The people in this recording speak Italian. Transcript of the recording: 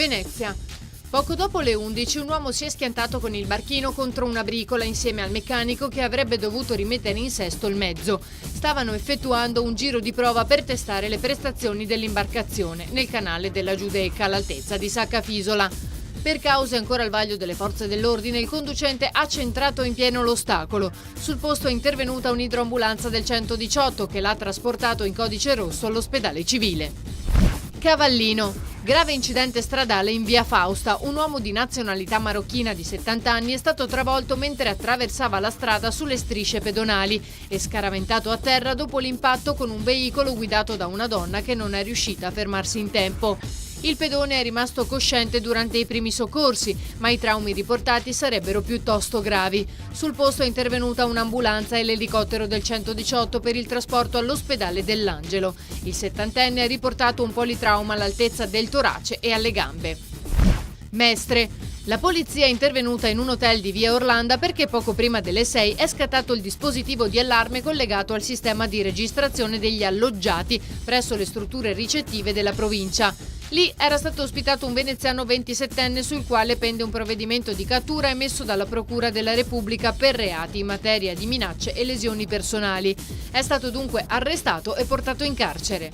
Venezia. Poco dopo le 11 un uomo si è schiantato con il barchino contro una bricola insieme al meccanico che avrebbe dovuto rimettere in sesto il mezzo. Stavano effettuando un giro di prova per testare le prestazioni dell'imbarcazione nel canale della Giudecca all'altezza di Saccafisola. Per cause ancora al vaglio delle forze dell'ordine, il conducente ha centrato in pieno l'ostacolo. Sul posto è intervenuta un'idroambulanza del 118 che l'ha trasportato in codice rosso all'ospedale civile. Cavallino. Grave incidente stradale in via Fausta. Un uomo di nazionalità marocchina di 70 anni è stato travolto mentre attraversava la strada sulle strisce pedonali e scaraventato a terra dopo l'impatto con un veicolo guidato da una donna che non è riuscita a fermarsi in tempo. Il pedone è rimasto cosciente durante i primi soccorsi, ma i traumi riportati sarebbero piuttosto gravi. Sul posto è intervenuta un'ambulanza e l'elicottero del 118 per il trasporto all'ospedale dell'Angelo. Il settantenne ha riportato un politrauma all'altezza del torace e alle gambe. Mestre. La polizia è intervenuta in un hotel di via Orlando perché poco prima delle 6 è scattato il dispositivo di allarme collegato al sistema di registrazione degli alloggiati presso le strutture ricettive della provincia. Lì era stato ospitato un veneziano 27enne sul quale pende un provvedimento di cattura emesso dalla Procura della Repubblica per reati in materia di minacce e lesioni personali. È stato dunque arrestato e portato in carcere.